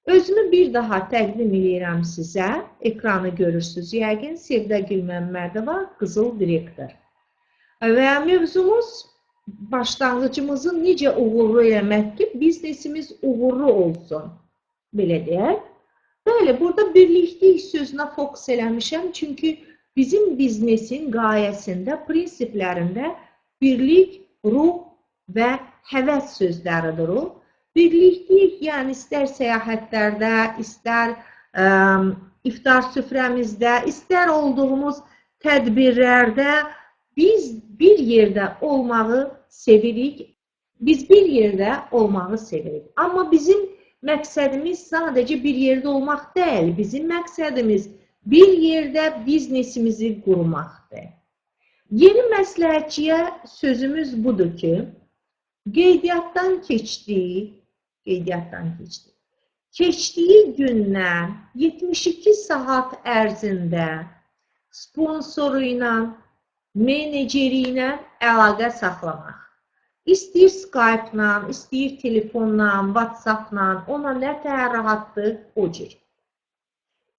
Özümü bir daha təqdim edirəm sizə. Ekranı görürsünüz yəqin. Sevdəgül Məmmədova, Qızıl Direktor. Və mövzumuz başlanğıcımızı necə uğurlu eləmək ki, biznesimiz uğurlu olsun. Belə deyək. Bəli, burada birliklik sözünə fokus eləmişəm. Çünki bizim biznesin qayəsində, prinsiplərində birlik, ruh və həvəs sözləridir o. Birliklik, yəni istər səyahətlərdə, istər iftar süfrəmizdə, istər olduğumuz tədbirlərdə biz bir yerdə olmağı sevirik. Amma bizim məqsədimiz sadəcə bir yerdə olmaq deyil. Bizim məqsədimiz bir yerdə biznesimizi qurmaqdır. Yeni məsləhətçiyə sözümüz budur ki, qeydiyyatdan keçdiyi gündən 72 saat ərzində sponsoru ilə, meneceri ilə əlaqə saxlamaq. İstəyir Skype-la, istəyir telefonla, WhatsApp-la, ona nə təhər rahatdır, o cür.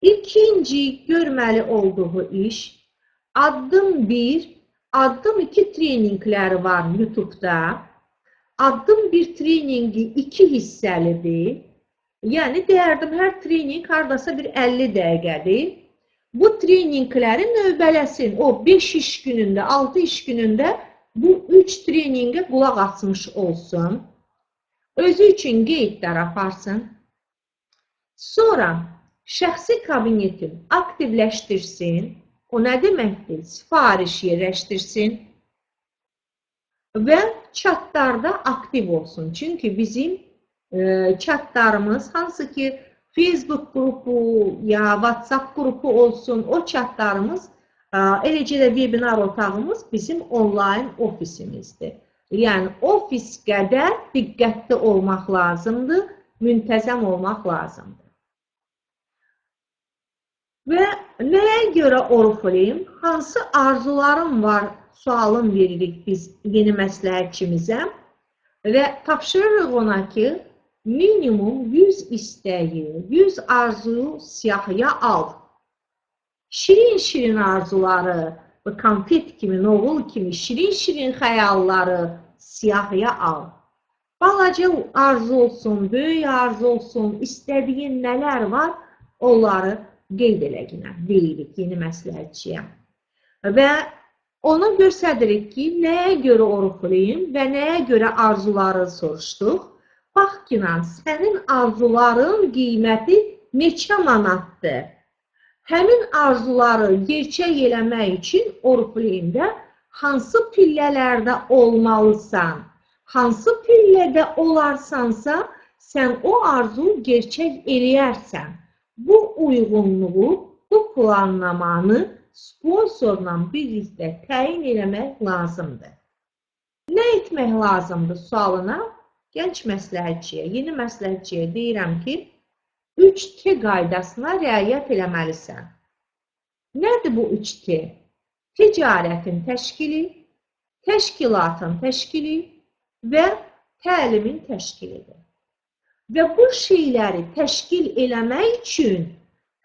İkinci görməli olduğu iş, addım 1, addım 2 treninqləri var YouTube-da. Addım 1 treningi 2 hissəlidir. Yəni, deyərdim, hər trening haradasa bir 50 dəqiqədir. Bu treninqləri növbələsin. O 5 iş günündə, 6 iş günündə bu 3 treningə qulaq asmış olsun. Özü üçün qeydlər aparsın. Sonra şəxsi kabinetin aktivləşdirsin. O nə deməkdir? Sifariş yerləşdirsin. Və chatlarda aktiv olsun. Çünki bizim chatlarımız, hansı ki Facebook qrupu ya WhatsApp qrupu olsun, o chatlarımız, eləcə də webinar otağımız bizim onlayn ofisimizdir. Yəni, ofis qədər diqqətli olmaq lazımdır, müntəzəm olmaq lazımdır. Və nəyə görə Oriflame, hansı arzularım var, sualın veririk biz yeni məsləhətçimizə və tapşırırıq ona ki, minimum 100 istəyi, 100 arzuyu siyahıya al. Şirin-şirin arzuları, konfet kimi, noğul kimi şirin-şirin xəyalları siyahıya al. Balaca arzu olsun, böyük arzu olsun, istədiyin nələr var, onları qeyd eləginə deyirik yeni məsləhətçiyə. Və ona göstəririk ki, nəyə görə Oriflame və nəyə görə arzuları soruşduq. Bax ki, sənin arzuların qiyməti neçə manatdır? Həmin arzuları gerçək eləmək üçün Oriflame'də hansı pillələrdə olmalısan? Hansı pillədə olarsansa, sən o arzu gerçək eləyərsən. Bu uyğunluğu, bu planlamanı sponsorla birlikdə təyin eləmək lazımdır. Nə etmək lazımdır sualına? Gənc məsləhətçiyə, yeni məsləhətçiyə deyirəm ki, 3T qaydasına riayət eləməlisən. Nədir bu 3T? Ticarətin təşkili, təşkilatın təşkili və təlimin təşkilidir. Və bu şeyləri təşkil eləmək üçün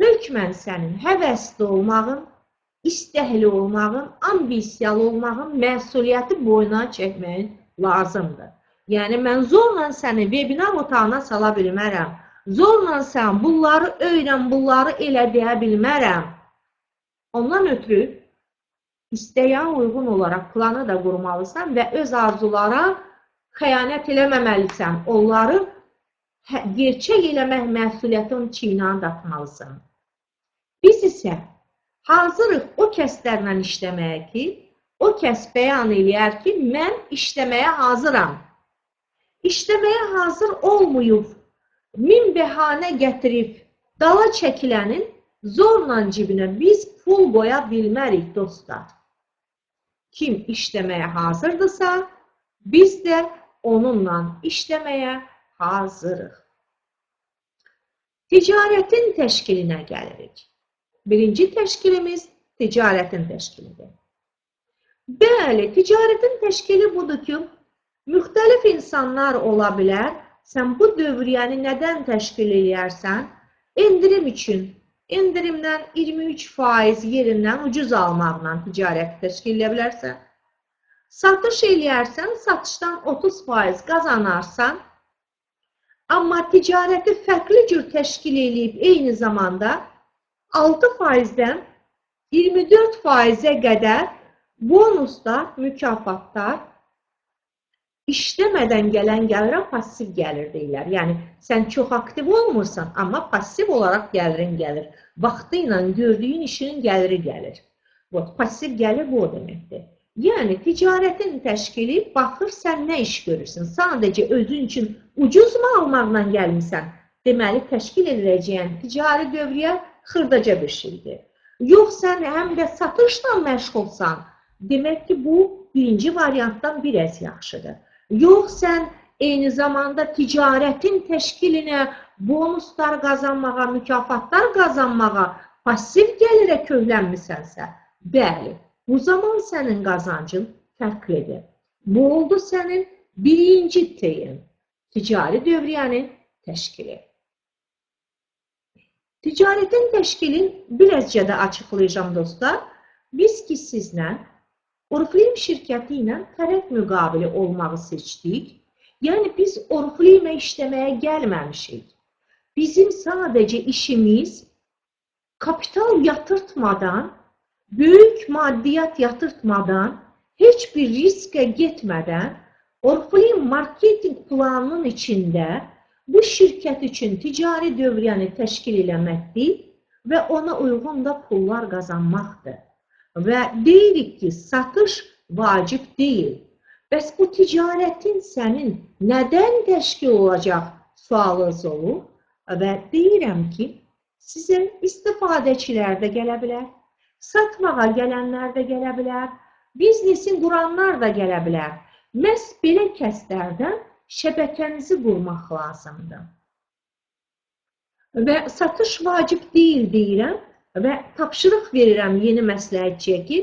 hökmən sənin həvəsli olmağın, istəkli olmağın, ambisiyalı olmağın məsuliyyəti boyuna çəkməyin lazımdır. Yəni, mən zorla səni webinar otağına sala bilmərəm. Zorla sən bunları öyrən, bunları elə deyə bilmərəm. Ondan ötürü istəyən uyğun olaraq planı da qurmalısan və öz arzulara xəyanət eləməməlisən. Onları gerçək eləmək məsuliyyətini çiynə atmalısan. Biz isə hazırıq o kəslərlə işləməyə ki, o kəs bəyan eləyər ki, mən işləməyə hazıram. İşləməyə hazır olmayıb, min bəhanə gətirib dala çəkilənin zorla cibinə biz pul qoya bilmərik dostlar. Kim işləməyə hazırdırsa, biz də onunla işləməyə hazırıq. Ticarətin təşkilinə gəlirik. Birinci təşkilimiz ticarətin təşkilidir. Bəli, ticarətin təşkili budur ki, müxtəlif insanlar ola bilər, sən bu dövriyyəni nədən təşkil edərsən? Endirim üçün. Endirimdən 23% yerindən ucuz almaqla ticarəti təşkil edə bilərsən. Satış eləyərsən, satışdan 30% qazanarsan, amma ticarəti fərqli cür təşkil edib eyni zamanda 6%-dən 24%-ə qədər bonuslar, mükafatlar, işləmədən gələn gəlirə passiv gəlir deyirlər. Yəni, sən çox aktiv olmursan, amma passiv olaraq gəlirin gəlir. Vaxtı ilə gördüyün işinin gəliri gəlir. Passiv gəlir bu o deməkdir. Yəni, ticarətin təşkili baxır, sən nə iş görürsən? Sadəcə özün üçün ucuz mu almaqla gəlmirsən? Deməli, təşkil ediləcəyən ticari dövriyyə xırdaca bir şeydir. Yox, sən həm də satışla məşğulsan. Demək ki, bu birinci variantdan biraz yaxşıdır. Yox, sən eyni zamanda ticarətin təşkilinə, bonuslar qazanmağa, mükafatlar qazanmağa, passiv gəlirə köhlənmisənsə, bəli, bu zaman sənin qazancın fərqlidir. Bu oldu sənin birinci teyin, ticari dövriyyənin təşkili. Ticarətin təşkilini birazca da açıqlayacağım dostlar. Biz ki sizlə Oriflame şirkəti ilə tərəf müqabili olmağı seçdik. Yəni, biz Oriflame işləməyə gəlməmişik. Bizim sadəcə işimiz kapital yatırtmadan, böyük maddiyyat yatırtmadan, heç bir riskə getmədən Oriflame marketing planının içində bu şirkət üçün ticari dövriyyəni təşkil eləməkdir və ona uyğun da pullar qazanmaqdır. Və deyirik ki, satış vacib deyil. Bəs bu ticarətin sənin nədən təşkil olacaq sualınız olur? Və deyirəm ki, sizə istifadəçilər də gələ bilər, satmağa gələnlər də gələ bilər, biznesin quranlar da gələ bilər. Məhz belə kəslərdən şəbəkənizi qurmaq lazımdır. Və satış vacib deyil deyirəm. Və tapşırıq verirəm yeni məsləhətçiyə ki,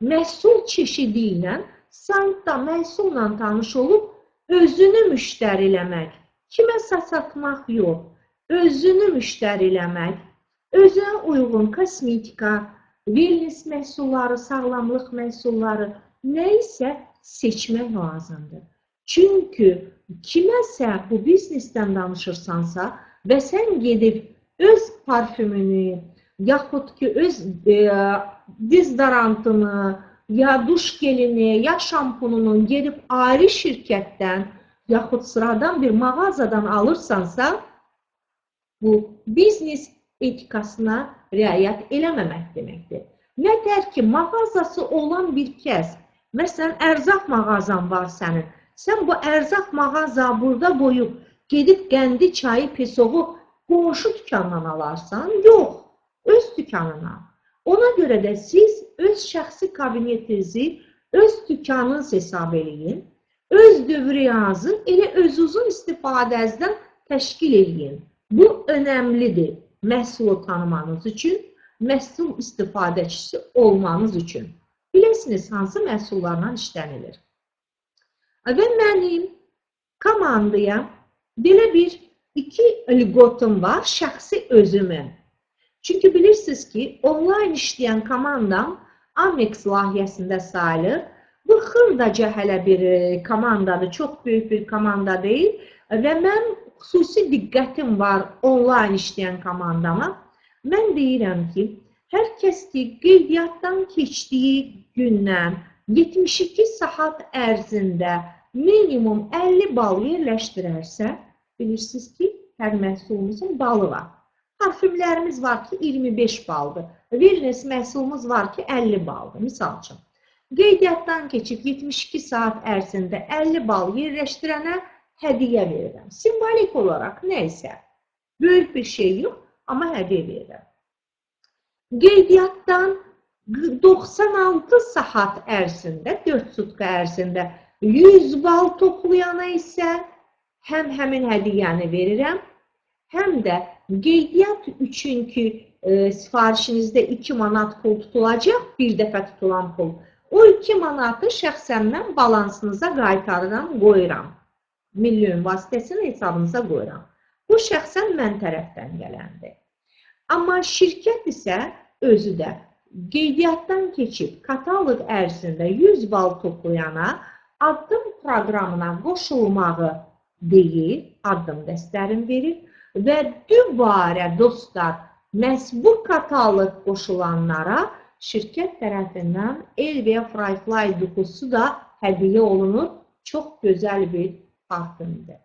məhsul çeşidi ilə, saytda məhsulla tanış olub, özünü müştəriləmək, kiməsə satmaq yox, özünü müştəriləmək, özünə uyğun kosmetika, wellness məhsulları, sağlamlıq məhsulları, nə isə seçmək lazımdır. Çünki kiməsə bu biznesdən danışırsansa və sən gedib öz parfümünü, yaxud ki, öz dezodorantını, ya duş gelini, ya şampununu gedib ayrı şirkətdən, yaxud sıradan bir mağazadan alırsansa, bu biznes etikasına riayət eləməmək deməkdir. Nətər ki, mağazası olan bir kəs, məsələn, ərzaq mağazan var sənin, sən bu ərzaq mağaza burada qoyub, gedib qəndi, çayı, pesoğu qonşu dükandan alarsan, yox. Öz dükanına. Ona görə də siz öz şəxsi kabinetinizi, öz dükanınız hesab eləyin, öz dövriyyənizi elə özünüzün istifadənizdən təşkil eləyin. Bu önəmlidir məhsulu tanımanız üçün, məhsul istifadəçisi olmanız üçün. Biləsiniz, hansı məhsullarla işlənilir. Və mənim komandaya belə bir iki lüğotum var, şəxsi özümün. Çünki bilirsiniz ki, online işləyən komandam Amex layihəsində sayılır. Bu xırdaca hələ bir komandadır, çox böyük bir komanda deyil və mən xüsusi diqqətim var online işləyən komandama. Mən deyirəm ki, hər kəs ki, qeydiyyatdan keçdiyi gündən 72 saat ərzində minimum 50 bal yerləşdirərsə, bilirsiniz ki, hər məhsulumuzun balı var. Parfümlərimiz var ki, 25 baldır. Wellness məhsulumuz var ki, 50 baldır. Misal üçün, qeydiyyatdan keçib 72 saat ərzində 50 bal yerləşdirənə hədiyyə verirəm. Simbolik olaraq nə isə. Böyük bir şey yox, amma hədiyyə verirəm. Qeydiyyatdan 96 saat ərzində, 4 sutka ərzində 100 bal toplayana isə həm həmin hədiyyəni verirəm, həm də qeydiyyat üçün ki, sifarişinizdə 2 manat pul tutulacaq, bir dəfə tutulan pul. O 2 manatı şəxsən mən balansınıza qaytarıram, qoyuram. milyon vasitəsini hesabınıza qoyuram. Bu şəxsən mən tərəfdən gələndir. Amma şirkət isə özü də qeydiyyatdan keçib kataloq ərzində 100 bal toplayana addım proqramına qoşulmağı deyir, addım dəstərini verir və dübarə dostlar, məhz bu kataloq qoşulanlara şirkət tərəfindən Elvia Firefly dukusu da hədiyyə olunur. Çox gözəl bir xatimdir.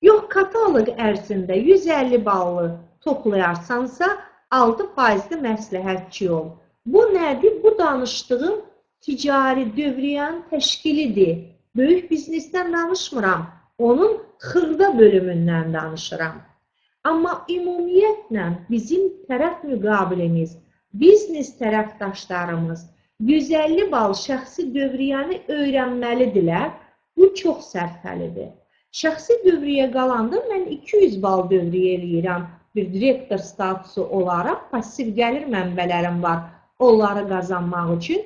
Yox, kataloq ərzində 150 ballı toplayarsansa 6% məsləhətçi ol. Bu nədir? Bu danışdığım ticari dövriyyənin təşkilidir. Böyük biznesdən danışmıram. Onun xırda bölümündən danışıram. Amma ümumiyyətlə bizim tərəf müqabilimiz, biznes tərəfdaşlarımız 150 bal şəxsi dövriyyəni öyrənməlidirlər. Bu çox sərfəlidir. Şəxsi dövriyyə qalanda mən 200 bal dövriyyə eləyirəm. Bir direktor statusu olaraq pasiv gəlir mənbələrim var onları qazanmaq üçün.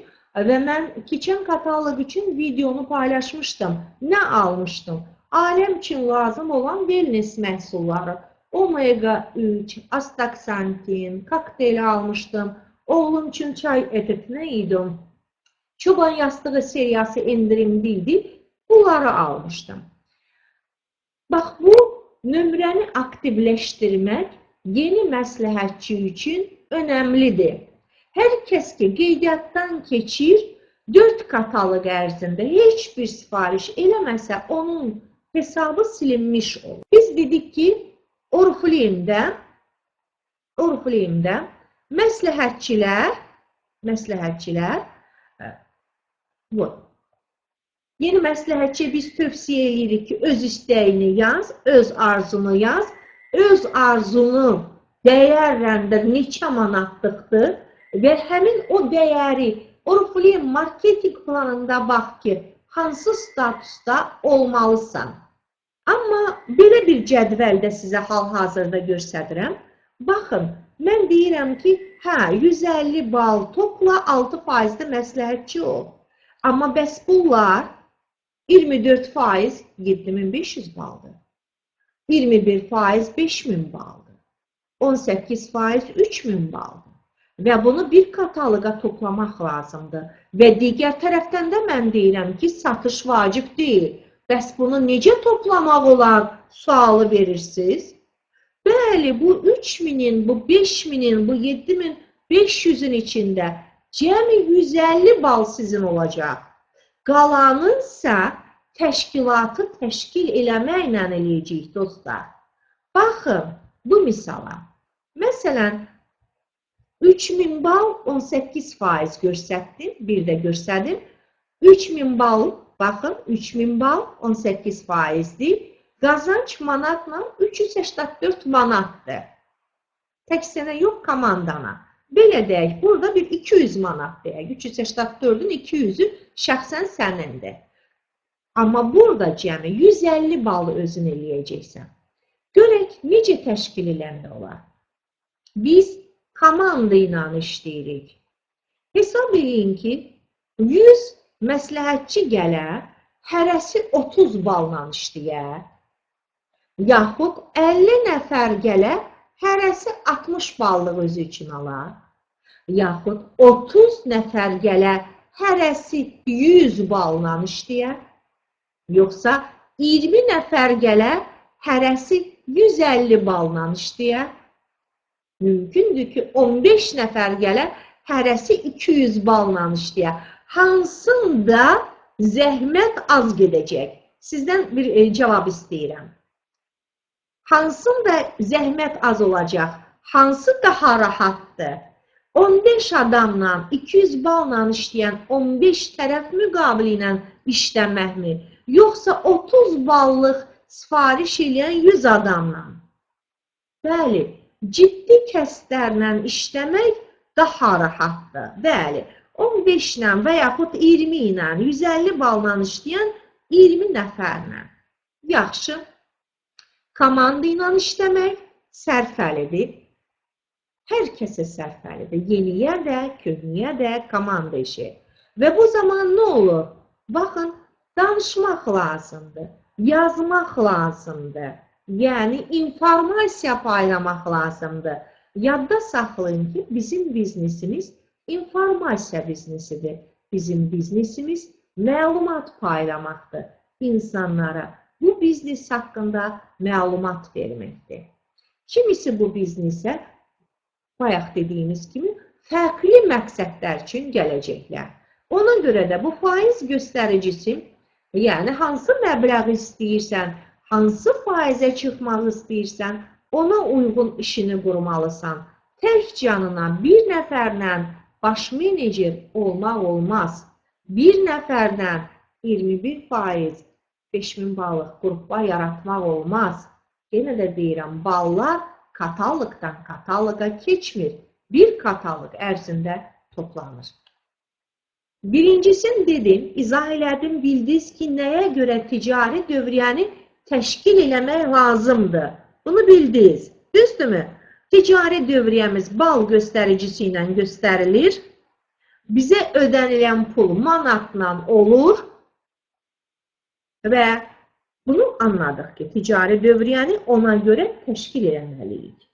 Və mən keçən kataloq üçün videonu paylaşmışdım. Nə almışdım? Aləm üçün lazım olan wellness məhsulları. Omega 3, astaxantin, kokteyl almışdım. Oğlum üçün çay etetini yedim. Çoban yastığı seriyası endirimliydi. Bunları almışdım. Bax, bu nömrəni aktivləşdirmək yeni məsləhətçi üçün önəmlidir. Hər kəs ki, qeydiyyatdan keçir, 4 kataloq ərzində heç bir sifariş eləməsə, onun hesabı silinmiş olur. Biz dedik ki, Oriflame-də məsləhətçilər yeni məsləhətçiyə biz tövsiyə edirik ki, öz istəyini yaz, öz arzunu yaz, öz arzunu dəyərləndir, neçə manatlıqdır və həmin o dəyəri Oriflame marketing planında bax ki, hansı statusda olmalısan. Amma belə bir cədvəldə sizə hal-hazırda göstərirəm. Baxın, mən deyirəm ki, 150 bal topla 6% məsləhətçi ol. Amma bəs bunlar 24% 7500 baldır. 21% 5000 baldır. 18% 3000 baldır. Və bunu bir kataloqa toplamaq lazımdır. Və digər tərəfdən də mən deyirəm ki, satış vacib deyil. Bəs bunu necə toplamaq olar? Sualı verirsiniz. Bəli, bu 3000-in, bu 5000-in, bu 7500-ün içində cəmi 150 bal sizin olacaq. Qalanınsa təşkilatı təşkil eləməklə eləyəcəyik, dostlar. Baxın, bu misala. Məsələn, 3000 bal 18% göstərdim, bir də göstərdim. 3000 bal, baxın, 3000 bal 18%dir. Qazanç manatla 384 manatdır. Tək sənə yox, komandana. Belə deyək, burada bir 200 manat deyək. 384-ün 200-ü şəxsən sənindir. Amma burada cəmi 150 balı özün eləyəcəksən. Görək, necə təşkil eləndə olar? Biz komanda ilə işləyirik. Hesab edin ki, 100 məsləhətçi gələr, hərəsi 30 balla işləyər. Yaxud 50 nəfər gələr, hərəsi 60 ballıq özü üçün alar. Yaxud 30 nəfər gələr, hərəsi 100 balla işləyər. Yoxsa 20 nəfər gələr, hərəsi 150 balla işləyər. Mümkündür ki, 15 nəfər gələr, hərəsi 200 balla işləyər. Hansında zəhmət az gedəcək? Sizdən bir cavab istəyirəm. Hansında zəhmət az olacaq? Hansı daha rahatdır? 15 adamla 200 balla işləyən 15 tərəf müqabili ilə işləməkmi? Yoxsa 30 ballıq sifariş eləyən 100 adamla? Bəli, ciddi kəslərlə işləmək daha rahatdır. Bəli, 15 ilə və yaxud 20 ilə, 150 balla işləyən 20 nəfərlə. Yaxşı. Komanda ilə işləmək sərfəlidir. Hər kəsə sərfəlidir. Yeniyə də, köhnəyə də komanda işi. Və bu zaman nə olur? Baxın, danışmaq lazımdır. yazmaq lazımdır. Yəni, informasiya paylamaq lazımdır. Yadda saxlayın ki, bizim biznesimiz informasiya biznesidir. Bizim biznesimiz məlumat paylamaqdır insanlara. Bu biznes haqqında məlumat verməkdir. Kimisi bu biznesə, bayaq dediyimiz kimi, fərqli məqsədlər üçün gələcəklər. Ona görə də bu faiz göstəricisi, yəni hansı məbləği istəyirsən, hansı faizə çıxmaq istəyirsən, ona uyğun işini qurmalısan. Tək canına bir nəfərlə baş menecer olmaq olmaz. Bir nəfərlə 21% 5000 balıq qrupa yaratmaq olmaz. Yenə də deyirəm, ballar kataloqdan kataloqa keçmir. Bir kataloq ərzində toplanır. Birincisini dedim, izah elədim, bildiniz ki, nəyə görə ticari dövriyyəni təşkil eləmək lazımdır. Bunu bildiniz, düzdürmü? Ticari dövriyyəmiz bal göstəricisi ilə göstərilir. Bizə ödənilən pul manatla olur və bunu anladıq ki, ticari dövriyyəni ona görə təşkil eləməliyik.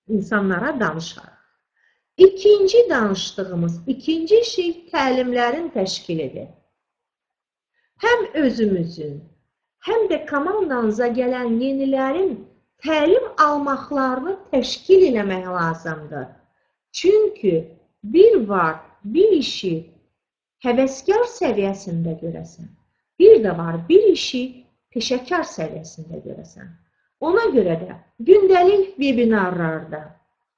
İnsanlara danışarıq. İkinci danışdığımız, ikinci şey təlimlərin təşkilidir. Həm özümüzün, həm də komandanıza gələn yenilərin təlim almaqlarını təşkil eləmək lazımdır. Çünki bir var, bir işi həvəskar səviyyəsində görəsən, bir də var, bir işi peşəkar səviyyəsində görəsən. Ona görə də gündəlik webinarlarda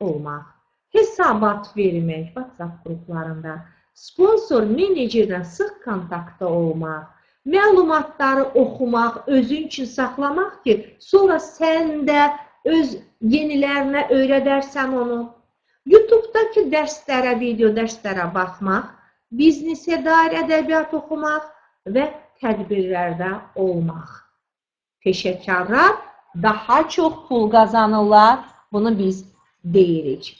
olmaq, hesabat vermək WhatsApp qruplarında, sponsor menecerlə sıx kontaktda olmaq, məlumatları oxumaq, özün üçün saxlamaq ki, sonra sən də öz yenilərinə öyrədərsən onu. YouTube-dakı dərslərə, video dərslərə baxmaq, biznesə dair ədəbiyyat oxumaq və tədbirlərdə olmaq. Peşəkarlar daha çox pul qazanırlar, bunu biz deyirik.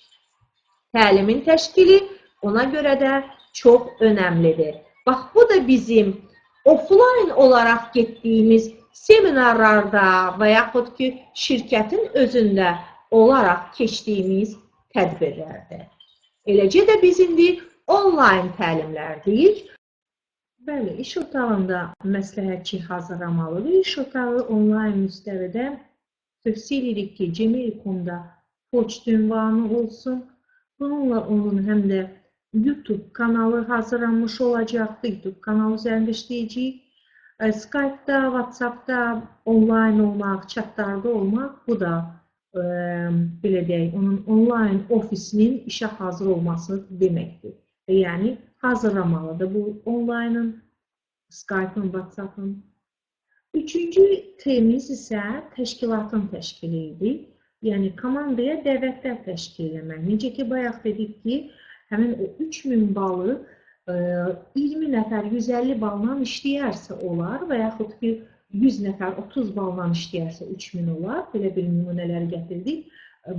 Təlimin təşkili ona görə də çox önəmlidir. Bax, bu da bizim offline olaraq getdiyimiz seminarlarda və yaxud ki, şirkətin özündə olaraq keçdiyimiz tədbirlərdir. Eləcə də biz indi online təlimlərdəyik. Bəli, iş otağında məsləhətçi hazırlamalıdır. İş otağı online müstəvidə tövsiyə edirik ki, gmail.com-da poçt ünvanı olsun. Bununla onun həm də YouTube kanalı hazırlanmış olacaqdır. YouTube kanalı üzərində işləyəcəyik. Skype-da, WhatsApp-da online olmaq, chatlarda olmaq, bu da belə deyək, onun online ofisinin işə hazır olması deməkdir. Yəni, hazırlamalıdır bu online'ın, Skype-ın, WhatsApp-ın. Üçüncü temimiz isə təşkilatın təşkili idi. Yəni, komandaya dəvətlər təşkil eləmək. Necə ki, bayaq dedik ki, həmin o 3000 balı 20 nəfər 150 balla işləyərsə olar və yaxud ki, 100 nəfər 30 balla işləyərsə 3000 olar. Belə bir nümunələri gətirdik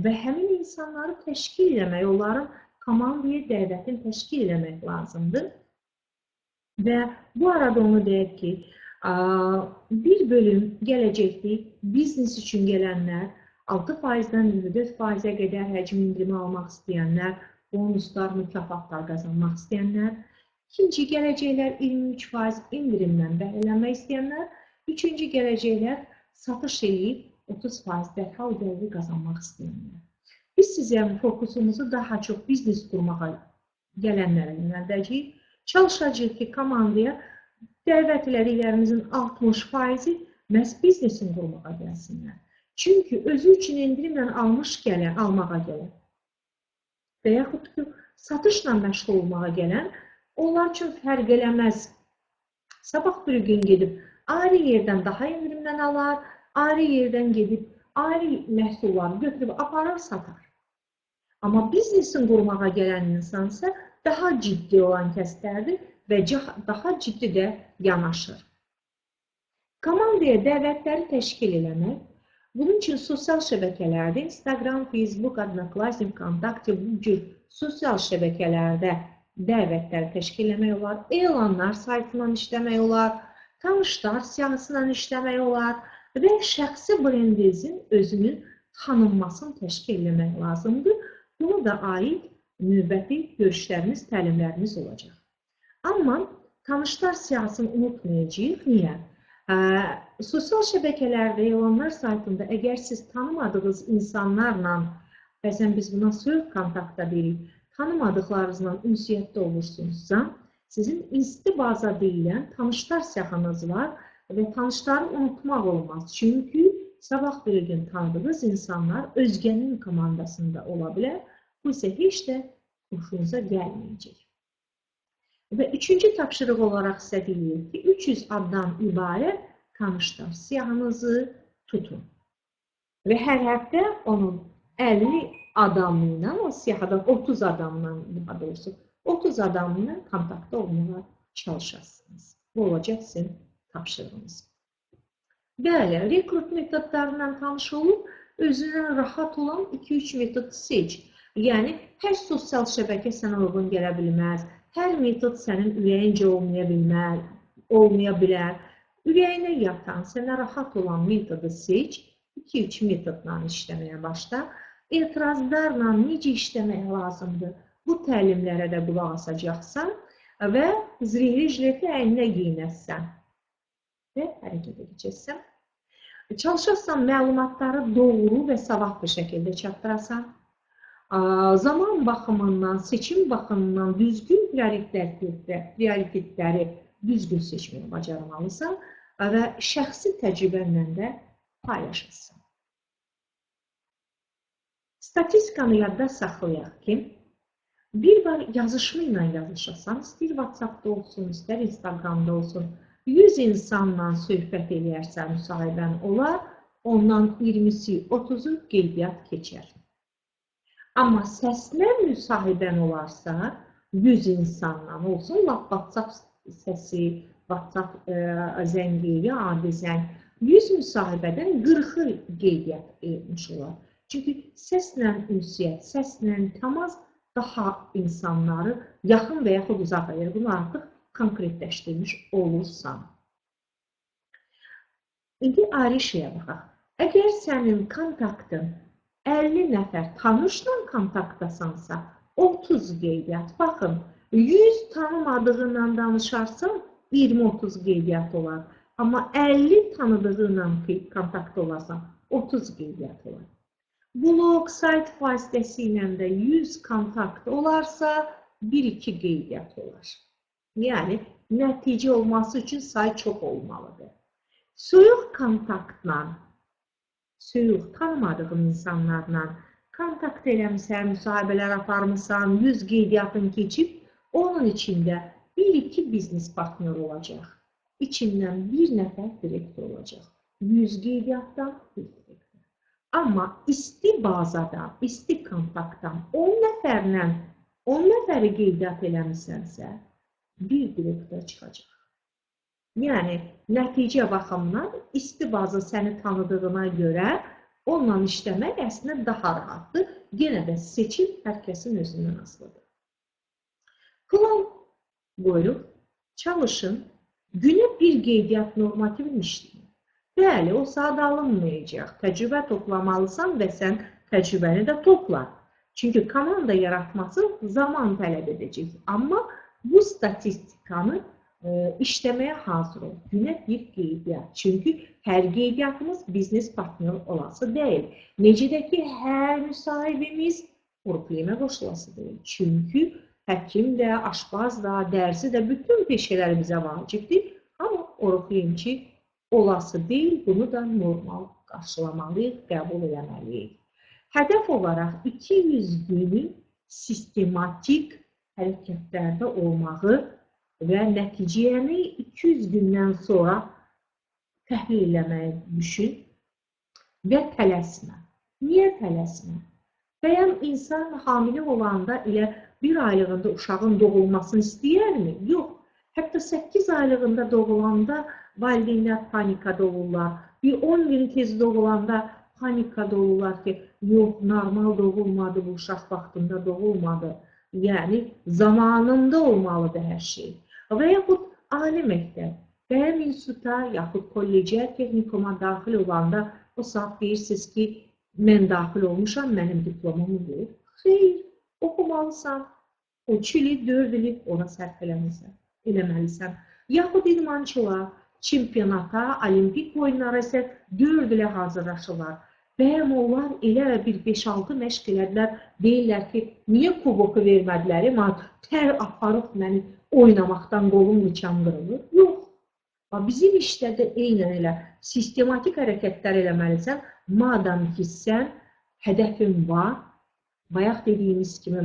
və həmin insanları təşkil eləmək, onların komandaya dəvətini təşkil eləmək lazımdır. Və bu arada onu deyək ki, bir bölüm gələcəkdir, biznes üçün gələnlər, 6%-dən 24%-ə qədər həcm indirimi almaq istəyənlər, bonuslar, mükafatlar qazanmaq istəyənlər, ikinci gələcəklər 23% indirimdən bəhrələnmək istəyənlər, üçüncü gələcəklər satış edib 30% dərhal gəliri qazanmaq istəyənlər. Biz sizə fokusumuzu daha çox biznes qurmağa gələnlərə yönəldəcəyik. Çalışacağıq ki, komandaya dəvət elədiklərimizin 60%-i məhz biznesin qurmağa gəlsinlər. Çünki özü üçün endirimlə almağa gələn və yaxud ki, satışla məşğul olmağa gələn, onlar üçün fərq eləməz. Sabah bir gün gedib, ayrı yerdən daha endirimlə alar, ayrı yerdən gedib, ayrı məhsulları götürüb, aparar, satar. Amma biznesin qurmağa gələn insan isə daha ciddi olan kəslərdir və daha ciddi də yanaşır. Komandaya dəvətləri təşkil eləmək, bunun üçün sosial şəbəkələrdə, Instagram, Facebook, Adnoklassnik, Kontakte, bu cür sosial şəbəkələrdə dəvətləri təşkil eləmək olar, elanlar saytından işləmək olar, tanışlar siyahısından işləmək olar və şəxsi brendinizin özünün tanınmasını təşkil etmək lazımdır. Buna da aid növbəti görüşlərimiz, təlimlərimiz olacaq. Amma tanışlar siyahısını unutmayacağıq. Niyə? Sosial şəbəkələrdə, elanlar saytında əgər siz tanımadığınız insanlarla, bəzən biz buna söz kontakta deyirik, tanımadıqlarınızla ünsiyyətdə olursunuzsa, sizin istibaza deyilən tanışlar siyahınız var və tanışları unutmaq olmaz. Çünki sabah bir gün tanıdığınız insanlar özgənin komandasında ola bilər. Bu isə heç də xoşunuza gəlməyəcək. Və üçüncü tapşırıq olaraq sizə deyilir ki, 300 addan ibarət tanışlar siyahınızı tutun. Və hər həftə onun 50 adamıyla, o siyahıdan 30 adamla, daha doğrusu 30 adamla kontakta olmağa çalışarsınız. Bu olacaq sizin tapşırığınız. Bəli, rekrut metodlarından tanış olub, özündən rahat olan 2-3 metod seç. Yəni, hər sosial şəbəkə sənə uyğun gələ bilməz, hər metod sənin ürəyincə olmaya bilər. Ürəyinə yatan, sənə rahat olan metodu seç, 2-3 metodla işləməyə başla. Etirazlarla necə işləmək lazımdır? Bu təlimlərə də qulaq asacaqsan və zirehli jileti əyninə giyinəsən və hərəkətə keçəcəksən. Çalışarsan məlumatları doğru və savadlı şəkildə çatdırasan. Zaman baxımından, seçim baxımından düzgün prioritetləri düzgün seçməyə bacarmalısan və şəxsi təcrübənlə də paylaşırsan. Statistikanı yadda saxlayaq ki, bir var yazışma ilə yazışasan, istər WhatsApp-da olsun, istər Instagram-da olsun, 100 insanla söhbət eləyərsən, müsahibən olar, ondan 20-si, 30-u qeydiyyat keçər. Amma səslə müsahibən olarsa, 100 insanla olsun, WhatsApp səsi, WhatsApp zəngi, adi zəng, 100 müsahibədən 40-ı qeydiyyat etmiş olar. Çünki səslə ünsiyyət, səslə təmas daha insanları yaxın və yaxud uzaq edir. Bunu artıq konkretləşdirmiş olursan. İndi ayrı şeyə baxaq. Əgər sənin kontaktın 50 nəfər tanışla kontaktdasansa, 30 qeydiyyat. Baxın, 100 tanımadığınla danışarsan, 20-30 qeydiyyat olar. Amma 50 tanıdığınla kontakt olarsan, 30 qeydiyyat olar. Blog, sayt vasitəsilə də 100 kontakt olarsa, 1-2 qeydiyyat olar. Yəni, nəticə olması üçün say çox olmalıdır. Soyuq kontaktla, soyuq tanımadığın insanlarla kontakt eləmişsən, müsahibələr aparmışsan, 100 qeydiyyatın keçib, onun içində 1-2 biznes partner olacaq. İçindən bir nəfər direktor olacaq. 100 qeydiyyatdan bir direktor. Amma isti bazadan, isti kontaktdan 10 nəfəri qeydiyyat eləmişsənsə, bir direktor çıxacaq. Yəni, nəticə baxımından isti baza səni tanıdığına görə onunla işləmək əslində daha rahatdır. Yenə də seçim hər kəsin özündən asılıdır. Plan qoyuruq, çalışın, günə bir qeydiyyat normativini işləyin. Bəli, o saat alınmayacaq. Təcrübə toplamalısan və sən təcrübəni də topla. Çünki komanda yaratması zaman tələb edəcək. Amma bu statistikanı işləməyə hazır ol. Günə bir qeydiyyat. Çünki hər qeydiyyatımız biznes partner olası deyil. Necə də ki, hər müsahibimiz Oriflame qoşulası deyil. Çünki həkim də, aşpaz da, dərsi də, bütün peşələr bizə vacibdir. Amma Oriflameçi olası deyil, bunu da normal qarşılamalıyıq, qəbul eləməliyik. Hədəf olaraq 200 günün sistematik hərəkətlərdə olmağı və nəticəni 200 gündən sonra təhlil eləməyi düşün və tələsmə. Niyə tələsmə? Bəyəm insan hamilə olanda elə bir aylığında uşağın doğulmasını istəyərmi? Yox. Hətta 8 aylığında doğulanda valideynlər panikada olurlar. Bir 10 gün tez doğulanda panikada olurlar ki, yox, normal doğulmadı, bu uşaq vaxtında doğulmadı. Yəni, zamanında olmalıdır hər şey. Və yaxud ali məktəb. bəyəm instituta yaxud kollecə, texnikuma daxil olanda o saat deyirsiniz ki, mən daxil olmuşam, mənim diplomum yox. Xeyr, oxumalısan. O 2 ili, 4 ili ona sərf eləməlisən. Yaxud idmançılar çempionata, olimpik oyunlara isə 4 ilə hazırlaşırlar. Bəyəm onlar elə bir 5-6 məşq elədilər, deyirlər ki, niyə kuboku vermədilər, tər aparıb məni oynamaqdan qolum niçan qırılır? Yox. Bizim işdə də eynən elə sistematik hərəkətlər eləməlisən, madəm ki, sən hədəfin var, bayaq dediyimiz kimi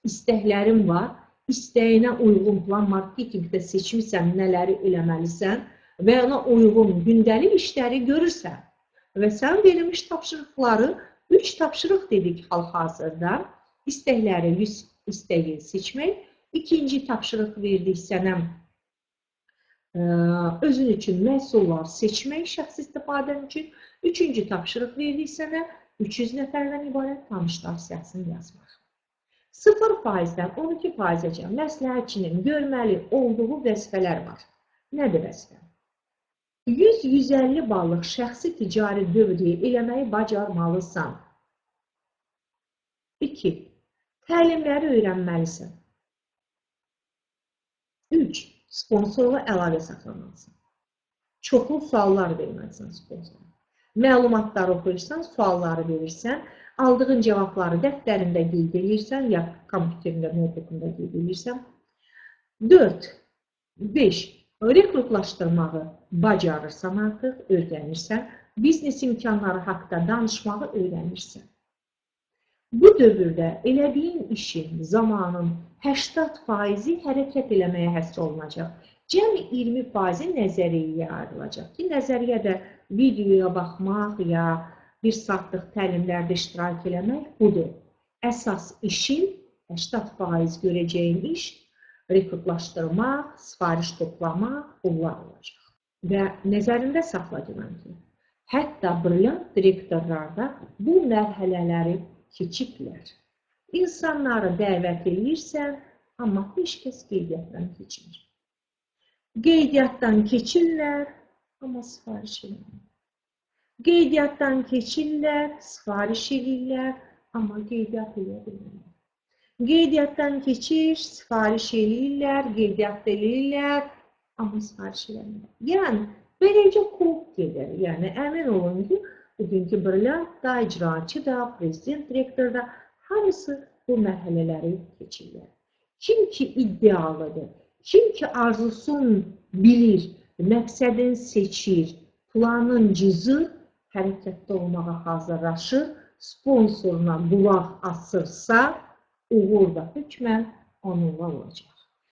istəklərin var, istəyinə uyğun plan marketingdə seçmirsən, nələri eləməlisən və ona uyğun gündəlik işləri görürsən. Və sən verilmiş tapşırıqları 3 tapşırıq dedik hal-hazırda. İstəkləri, 100 istəyi seçmək. 2-ci tapşırıq verdik sənə özün üçün məhsullar seçmək, şəxsi istifadən üçün. 3-cü tapşırıq verdik sənə 300 nəfərdən ibarət tanışlar siyahısını yazmaq. 0%-dən 12%-əcən məsləhətçinin görməli olduğu vəzifələr var. Nədir vəzifə? 100-150 ballıq şəxsi ticari dövriyə eləməyi bacarmalısan. 2. Təlimləri öyrənməlisən. 3. Sponsorla əlaqə saxlamalısın. Çoxlu suallar verməlisən sponsora. Məlumatları oxuyursan, sualları verirsən, aldığın cavabları dəftərində qeyd edirsən, ya kompüterində, notebookunda qeyd edirsən. 4. 5. Rekrutlaşdırmağı bacarırsan artıq, öyrənirsən, biznes imkanları haqqında danışmağı öyrənirsən. Bu dövrdə elədiyin işin, zamanın 80%-i hərəkət eləməyə həsr olunacaq. Cəmi 20%-i nəzəriyyəyə ayrılacaq ki, nəzəriyyədə videoya baxmaq ya bir saatlıq təlimlərdə iştirak eləmək budur. Əsas işin 80% görəcəyin iş rekrutlaşdırmaq, sifariş toplamaq, bunlar olacaq. Və nəzərində saxlayacağım ki, hətta brilliant direktorlarda bu mərhələləri keçiblər. İnsanları dəvət edirsən, amma heç kəs qeydiyyatdan keçmir. Qeydiyyatdan keçirlər, amma sifariş edirlər. Qeydiyyatdan keçirlər, sifariş edirlər, amma qeydiyyat edə bilmirlər. Qeydiyyatdan keçir, sifariş edirlər, qeydiyyat edirlər, amma sifariş edirlər. Yəni, beləcə klub gedir. Yəni, əmin olun ki, bugünkü brilliant da, icraçı da, prezident direktor da hamısı bu mərhələləri keçirlər. Kim ki iddialıdır, kim ki arzusunu bilir, məqsədini seçir, planın cızır, hərəkətdə olmağa hazırlaşır, sponsoruna qulaq asırsa, uğur da hökmən onunla olacaq.